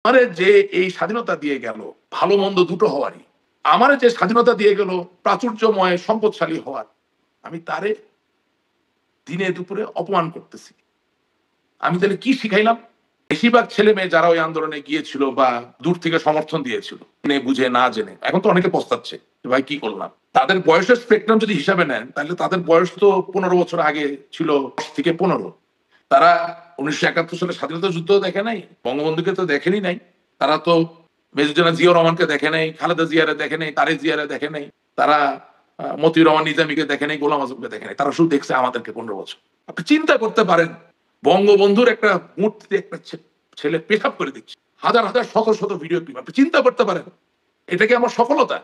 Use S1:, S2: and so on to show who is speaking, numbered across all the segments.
S1: আমারে যে এই স্বাধীনতা দিয়ে গেল, ভালো মন্দ দুটো হওয়ারই। আমারে যে স্বাধীনতা দিয়ে গেল প্রাচুর্যময় সম্পদশালী হওয়ার, আমি তারে দিনে দুপুরে অপমান করতেছি। আমি তাহলে কি শিখাইলাম? বেশিরভাগ ছেলে-মেয়ে যারা ওই আন্দোলনে গিয়েছিল বা দূর থেকে সমর্থন দিয়েছিল, জেনে বুঝে না জেনে। এখন তো অনেকে পস্তাচ্ছে যে ভাই কি করলাম? তাদের বয়সের স্পেকট্রাম যদি হিসাবে নেন, তাহলে তাদের বয়স তো ১৫ বছর আগে ছিল ১০ থেকে ১৫। তারা ১৯৭১ সালে স্বাধীনতা যুদ্ধ দেখে নাই, বঙ্গবন্ধুকে তো দেখেনি নাই। তারা তো মেজর জেনারেল জিয়াউর রহমানকে দেখে নাই, খালেদা জিয়ারে দেখে নাই, তারেক জিয়ারে দেখে নাই। তারা মতিউর রহমান নিজামীকে দেখে নাই, গোলাম আজমকে দেখে নাই। তারা শুধু দেখছে আমাদেরকে ১৫ বছর। আপনি চিন্তা করতে পারেন, বঙ্গবন্ধুর একটা মূর্তিতে একটা ছেলে পেশাব করে দিচ্ছে। হাজার হাজার শত শত ভিডিও ক্লিপ। আপনি চিন্তা করতে পারেন, এটা কি আমার সফলতা?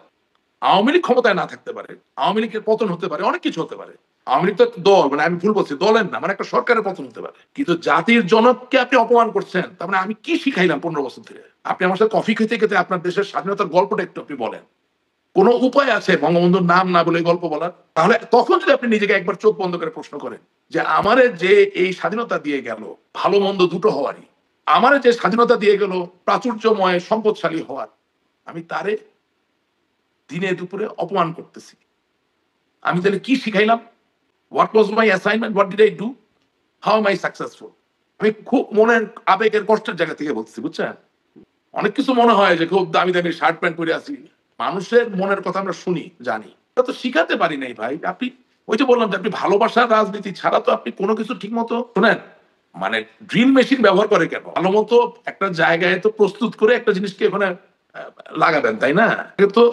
S1: আওয়ামী লীগ ক্ষমতায় না থাকতে পারে, আওয়ামী লীগের পতন হতে পারে, অনেক কিছু হতে পারে। আওয়ামী লীগ তো একটা দল, মানে আমি ভুল বলছি, দলের না, মানে একটা সরকারের পতন হতে পারে। কিন্তু জাতির জনককে আপনি অপমান করছেন, তার মানে আমি কি শিখাইলাম ১৫ বছর ধরে? আপনি আমার সাথে কফি খেতে খেতে আপনার দেশের স্বাধীনতার গল্পটা একটু আপনি বলেন। কোন উপায় আছে বঙ্গবন্ধুর নাম না বলে গল্প বলার? তাহলে তখন যদি আপনি নিজেকে একবার চোখ বন্ধ করে প্রশ্ন করেন যে আমারে যে এই স্বাধীনতা দিয়ে গেল, ভালো মন্দ দুটো হওয়ারই। আমারে যে স্বাধীনতা দিয়ে গেল প্রাচুর্যময় সম্পদশালী হওয়ার, আমি তারে দিনে দুপুরে অপমান করতেছি। আমি তাহলে কি শিখাইলাম? What was my assignment? What did I do? How am I successful? আমি খুব মনের আবেগের কষ্টের জায়গা থেকে বলছি, বুঝছেন? অনেক কিছু মনে হয় যে খুব দামি দামি শার্ট প্যান্ট পরে আছি। মানুষের মনের কথা আমরা শুনি, জানি। এটা তো শিখাতে পারি নাই ভাই। আপনি ওই যে বললাম যে আপনি ভালোবাসার রাজনীতি ছাড়া তো আপনি কোন কিছু ঠিকমতো শুনেন, মানে ড্রিল মেশিন ব্যবহার করে কেন? ভালোমতো একটা জায়গায় তো প্রস্তুত করে একটা জিনিসকে ওখানে লাগাবেন, তাই না? এটা তো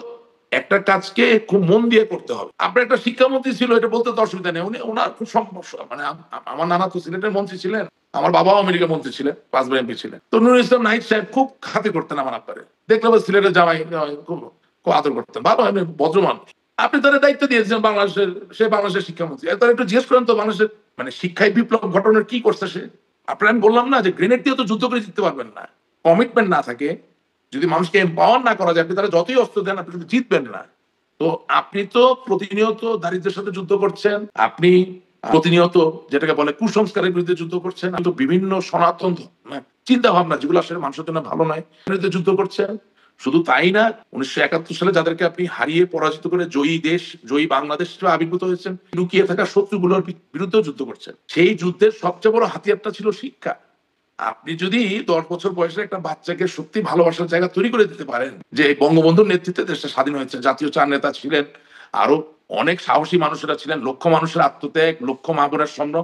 S1: একটা কাজকে খুব মন দিয়ে করতে হবে। আপনার একটা শিক্ষামন্ত্রী ছিল, এটা বলতে তো অসুবিধা নেই। উনার খুব সমস্যা, মানে আমার নানা তো সিলেটের মন্ত্রী ছিলেন। আমার বাবাও আমেরিকার মন্ত্রী ছিলেন, ৫ বার এমপি ছিলেন। তো নুরুল ইসলাম নাহিদ সাহেব খুব খাতির করতেন আমার আব্বারে। দেখলাম সিলেটের জামাই খুব খুব আদর করতেন। ভালো এমনি ভদ্র মানুষ। আপনি তার দায়িত্ব দিয়েছেন বাংলাদেশের, সে বাংলাদেশের শিক্ষামন্ত্রী। তার একটু জিজ্ঞেস করেন তো বাংলাদেশের মানে শিক্ষায় বিপ্লব ঘটানোর কি করছে সে? আপনার আমি বললাম না যে গ্রেনেড দিয়ে তো যুদ্ধ করে জিততে পারবেন না। কমিটমেন্ট না থাকে, যদি মানুষকে এম্পাওয়ার না করা যায়, আপনি তারা যতই অস্ত্র দেন আপনি কিন্তু জিতবেন না। তো আপনি তো প্রতিনিয়ত দারিদ্র্যের সাথে যুদ্ধ করছেন। আপনি প্রতিনিয়ত যেটাকে বলে কুসংস্কারের বিরুদ্ধে যুদ্ধ করছেন। কিন্তু বিভিন্ন সনাতন চিন্তা ভাবনা যেগুলো আসলে মানুষের জন্য ভালো নয়, বিরুদ্ধে যুদ্ধ করছেন। শুধু তাই না, ১৯৭১ সালে যাদেরকে আপনি হারিয়ে পরাজিত করে জয়ী দেশ, জয়ী বাংলাদেশ হিসেবে আবির্ভূত হয়েছেন, লুকিয়ে থাকা শত্রুগুলোর বিরুদ্ধেও যুদ্ধ করছেন। সেই যুদ্ধের সবচেয়ে বড় হাতিয়ারটা ছিল শিক্ষা। আপনি যদি ১০ বছর বয়সের একটা বাচ্চাকে সত্যি ভালোবাসার জায়গা তৈরি করে দিতে পারেন, যে বঙ্গবন্ধুর নেতৃত্বে দেশটা স্বাধীন হয়েছে, জাতীয় চার নেতা ছিলেন, আরো অনেক সাহসী মানুষেরা ছিলেন, লক্ষ মানুষের আত্মত্যাগ, লক্ষ মা বোনের স্বপ্ন,